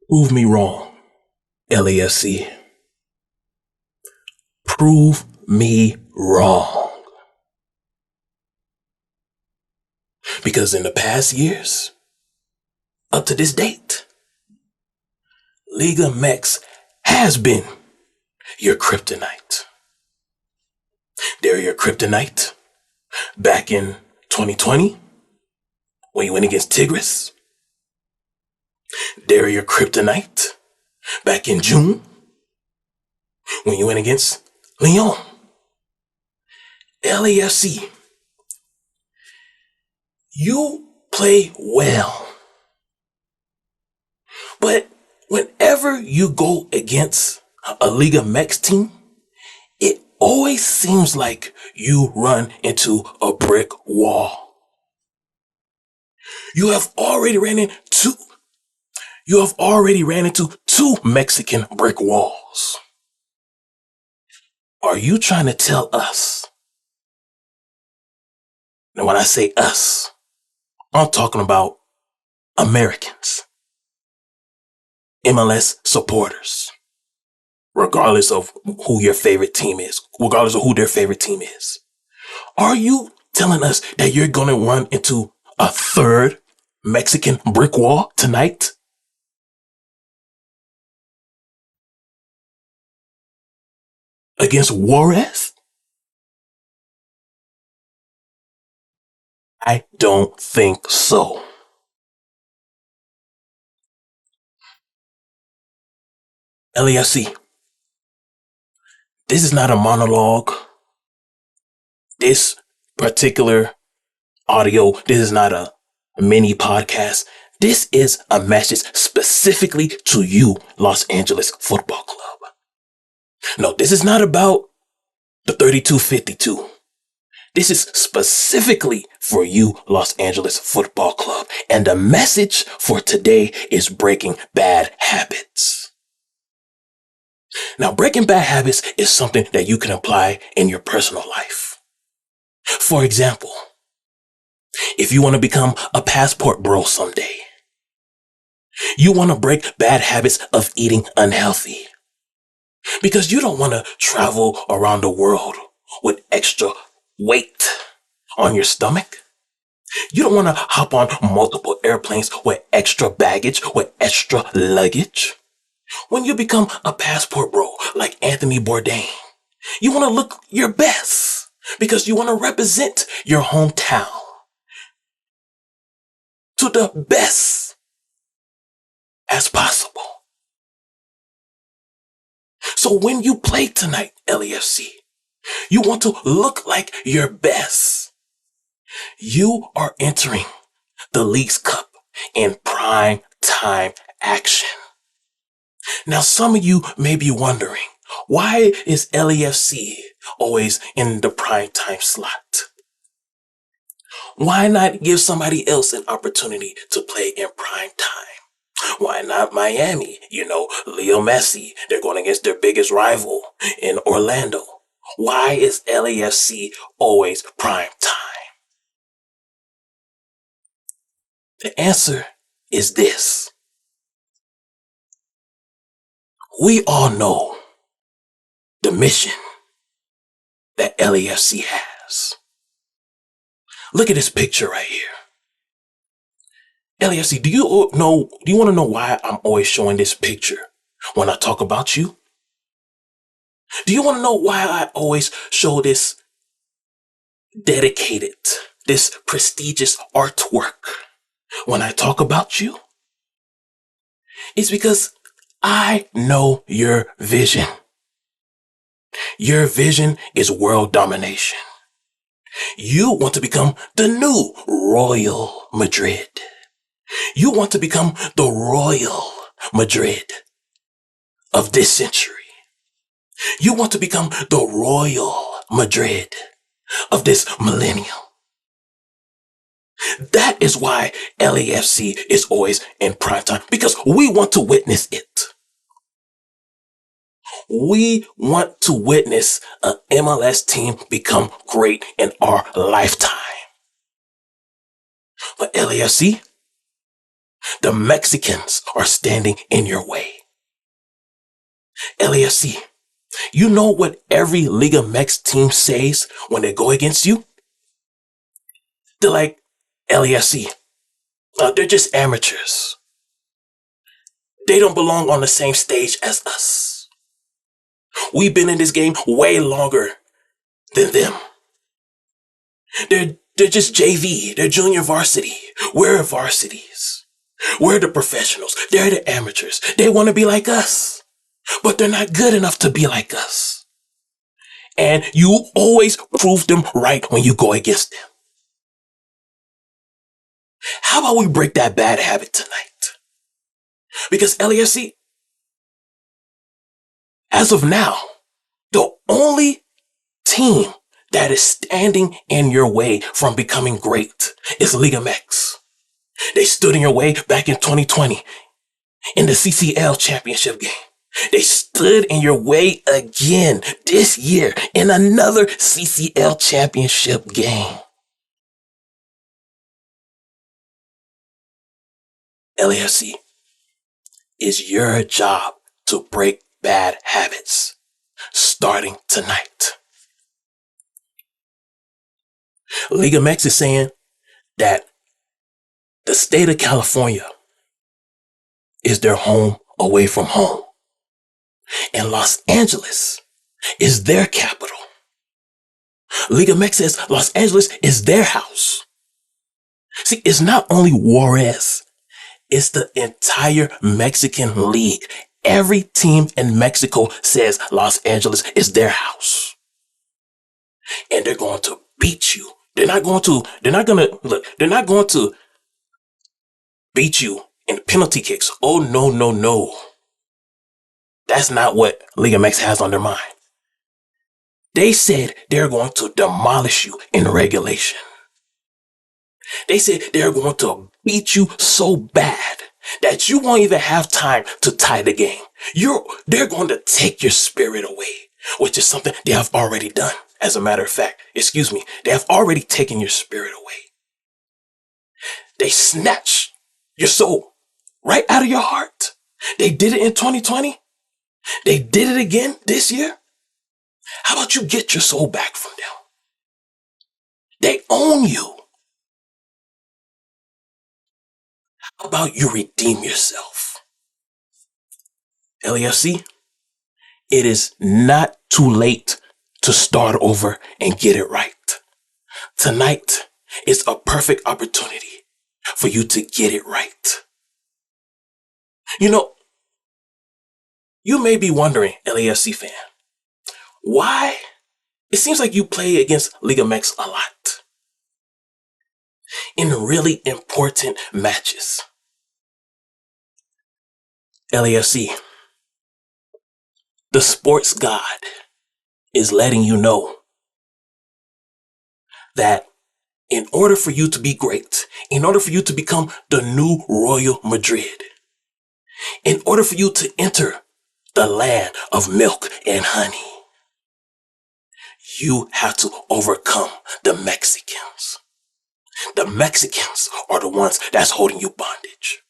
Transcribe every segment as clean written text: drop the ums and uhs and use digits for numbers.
Prove me wrong, LAFC. Prove me wrong. Because in the past years, up to this date, Liga MX has been your kryptonite. They're your kryptonite back in 2020 when you went against Tigres. They're your kryptonite back in June when you went against Lyon. LAFC, you play well. But whenever you go against a Liga MX team, it always seems like you run into a brick wall. You have already ran into two Mexican brick walls. Are you trying to tell us? Now, when I say us, I'm talking about Americans, MLS supporters, regardless of who your favorite team is, regardless of who their favorite team is. Are you telling us that you're going to run into a third Mexican brick wall tonight? Against Juarez? I don't think so. LAFC, this is not a monologue. This particular audio, this is not a mini podcast. This is a message specifically to you, Los Angeles Football Club. No, this is not about the 3252. This is specifically for you, Los Angeles Football Club. And the message for today is breaking bad habits. Now, breaking bad habits is something that you can apply in your personal life. For example, if you want to become a passport bro someday, you want to break bad habits of eating unhealthy. Because you don't want to travel around the world with extra weight on your stomach. You don't want to hop on multiple airplanes with extra baggage, with extra luggage. When you become a passport bro like Anthony Bourdain, you want to look your best because you want to represent your hometown to the best as possible. So when you play tonight, LAFC, you want to look like your best. You are entering the Leagues Cup in prime time action. Now, some of you may be wondering, why is LAFC always in the prime time slot? Why not give somebody else an opportunity to play in prime time? Why not Miami? Leo Messi, they're going against their biggest rival in Orlando. Why is LAFC always prime time? The answer is this. We all know the mission that LAFC has. Look at this picture right here. LAFC, do you want to know why I'm always showing this picture when I talk about you? Do you want to know why I always show this dedicated, this prestigious artwork when I talk about you? It's because I know your vision. Your vision is world domination. You want to become the new Royal Madrid. You want to become the Royal Madrid of this century. You want to become the Royal Madrid of this millennium. That is why LAFC is always in prime time, because we want to witness it. We want to witness an MLS team become great in our lifetime. But LAFC, The Mexicans are standing in your way. LAFC, you know what every Liga Mex team says when they go against you? They're like, LAFC, they're just amateurs. They don't belong on the same stage as us. We've been in this game way longer than them. They're just JV. They're junior varsity. We're varsities. We're the professionals. They're the amateurs. They want to be like us, but they're not good enough to be like us. And you always prove them right when you go against them. How about we break that bad habit tonight? Because LAFC, as of now, the only team that is standing in your way from becoming great is Liga Mex. They stood in your way back in 2020 in the CCL championship game. They stood in your way again this year in another CCL championship game. LAFC, it's your job to break bad habits starting tonight. Liga Mex is saying that the state of California is their home away from home. And Los Angeles is their capital. Liga Mex says Los Angeles is their house. See, it's not only Juarez, it's the entire Mexican League. Every team in Mexico says Los Angeles is their house. And they're going to beat you. They're not going to beat you in penalty kicks. Oh, no, no, no. That's not what Liga Mex has on their mind. They said they're going to demolish you in regulation. They said they're going to beat you so bad that you won't even have time to tie the game. They're going to take your spirit away, which is something they have already done. As a matter of fact, they have already taken your spirit away. They snatched your soul right out of your heart. They did it in 2020. They did it again this year. How about you get your soul back from them? They own you. How about you redeem yourself? LAFC, it is not too late to start over and get it right. Tonight is a perfect opportunity for you to get it right. You know, you may be wondering, LAFC fan, why it seems like you play against Liga Mex a lot in really important matches. LAFC, the sports god is letting you know that in order for you to be great, in order for you to become the new Royal Madrid, in order for you to enter the land of milk and honey, you have to overcome the Mexicans. The Mexicans are the ones that's holding you bondage.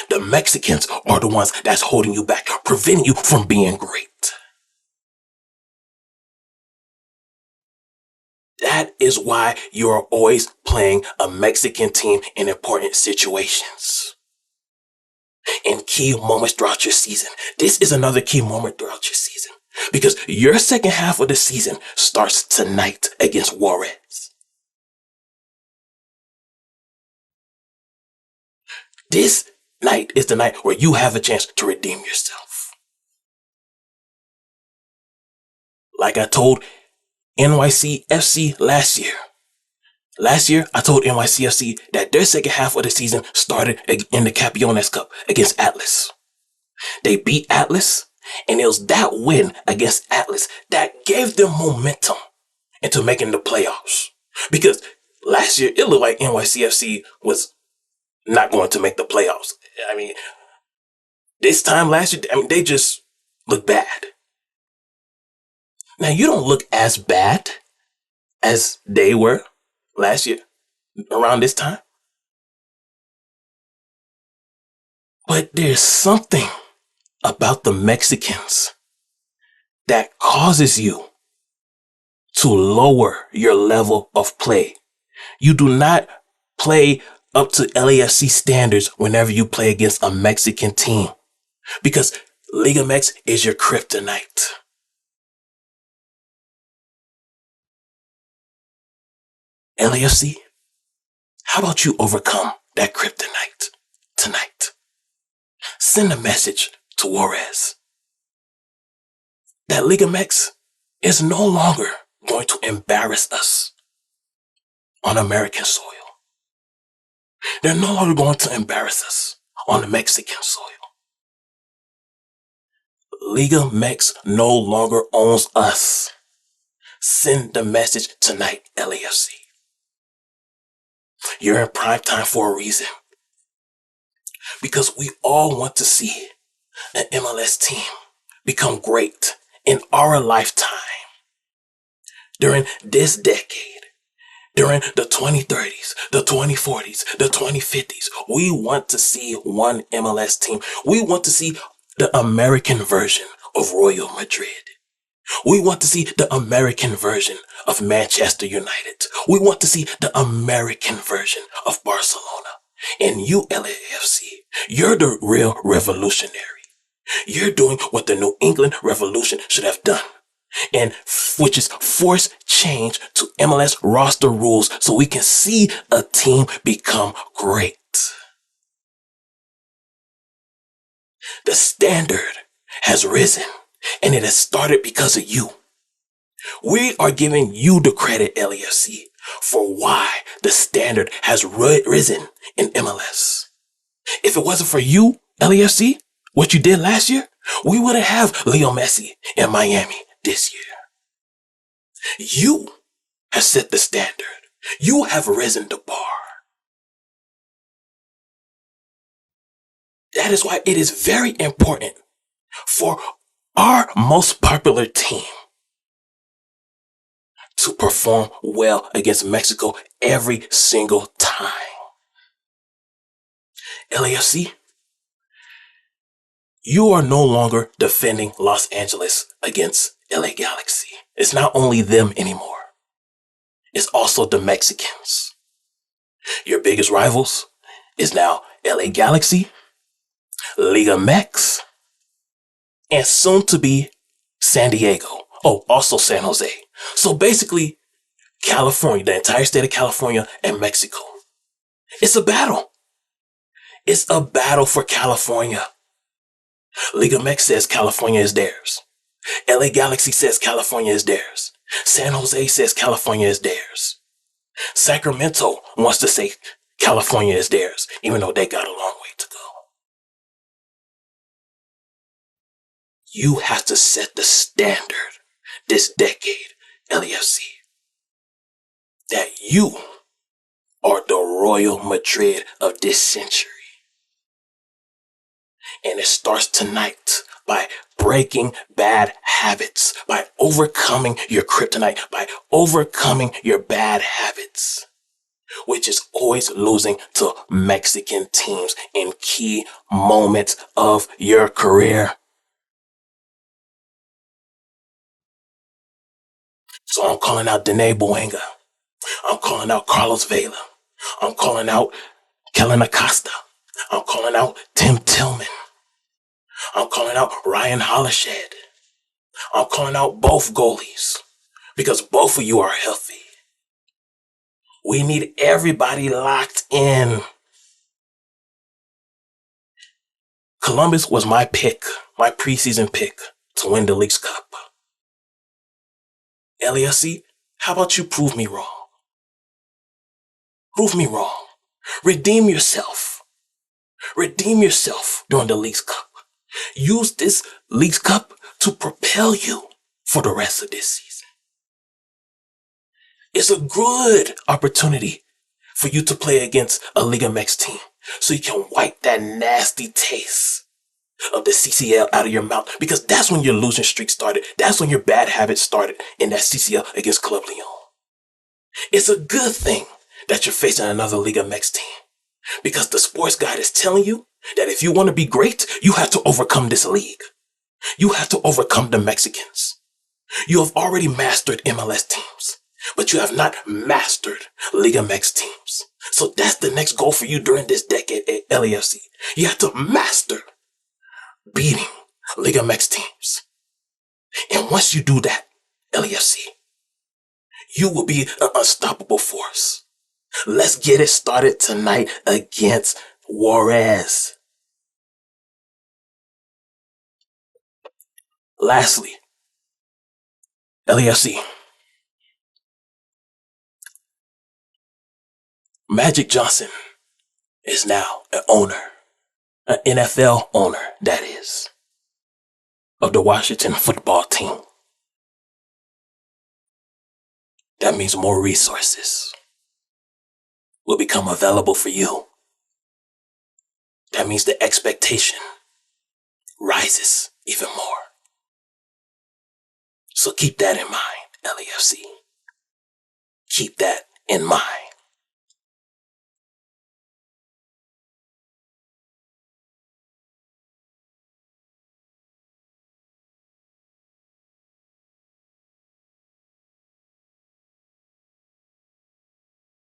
The Mexicans are the ones that's holding you back, preventing you from being great. That is why you are always playing a Mexican team in important situations. In key moments throughout your season. This is another key moment throughout your season. Because your second half of the season starts tonight against Juarez. This night is the night where you have a chance to redeem yourself. Like I told NYCFC last year. Last year, I told NYCFC that their second half of the season started in the Campeones Cup against Atlas. They beat Atlas, and it was that win against Atlas that gave them momentum into making the playoffs. Because last year, it looked like NYCFC was not going to make the playoffs. I mean, this time last year, they just looked bad. Now, you don't look as bad as they were last year around this time. But there's something about the Mexicans that causes you to lower your level of play. You do not play up to LAFC standards whenever you play against a Mexican team, because Liga Mex is your kryptonite. LAFC, how about you overcome that kryptonite tonight? Send a message to Juarez that Liga Mex is no longer going to embarrass us on American soil. They're no longer going to embarrass us on the Mexican soil. Liga Mex no longer owns us. Send the message tonight, LAFC. You're in prime time for a reason. Because we all want to see an MLS team become great in our lifetime. During this decade, during the 2030s, the 2040s, the 2050s, we want to see one MLS team. We want to see the American version of Royal Madrid. We want to see the American version of Manchester United. We want to see the American version of Barcelona. And you, LAFC, you're the real revolutionary. You're doing what the New England Revolution should have done, and which is force change to MLS roster rules so we can see a team become great. The standard has risen, and it has started because of you. We are giving you the credit, LAFC, for why the standard has risen in MLS. If it wasn't for you, LAFC, what you did last year, we wouldn't have Leo Messi in Miami this year. You have set the standard. You have risen the bar. That is why it is very important for our most popular team to perform well against Mexico every single time. LAFC, you are no longer defending Los Angeles against LA Galaxy. It's not only them anymore. It's also the Mexicans. Your biggest rivals is now LA Galaxy, Liga Mex, and soon to be San Diego. Oh, also San Jose. So basically, California, the entire state of California and Mexico. It's a battle. It's a battle for California. Liga Mex says California is theirs. LA Galaxy says California is theirs. San Jose says California is theirs. Sacramento wants to say California is theirs, even though they got a long way to go. You have to set the standard this decade, LAFC, that you are the Royal Madrid of this century. And it starts tonight by breaking bad habits, by overcoming your kryptonite, by overcoming your bad habits, which is always losing to Mexican teams in key moments of your career. So I'm calling out Dene Boenga. I'm calling out Carlos Vela. I'm calling out Kellen Acosta. I'm calling out Tim Tillman. I'm calling out Ryan Hollished. I'm calling out both goalies because both of you are healthy. We need everybody locked in. Columbus was my pick, my preseason pick to win the Leagues Cup. LAFC, how about you prove me wrong? Prove me wrong. Redeem yourself. Redeem yourself during the Leagues Cup. Use this Leagues Cup to propel you for the rest of this season. It's a good opportunity for you to play against a Liga Mex team so you can wipe that nasty taste of the CCL out of your mouth, because that's when your losing streak started. That's when your bad habits started in that CCL against Club Leon. It's a good thing that you're facing another Liga Mex team, because the sports guide is telling you that if you want to be great, you have to overcome this league. You have to overcome the Mexicans. You have already mastered MLS teams, but you have not mastered Liga MX teams. So that's the next goal for you during this decade at LAFC. You have to master beating Liga MX teams. And once you do that, LAFC, you will be an unstoppable force. Let's get it started tonight against Juarez. Lastly, LAFC. Magic Johnson is now an owner, an NFL owner, that is, of the Washington football team. That means more resources will become available for you. That means the expectation rises even more. So keep that in mind, LAFC. Keep that in mind.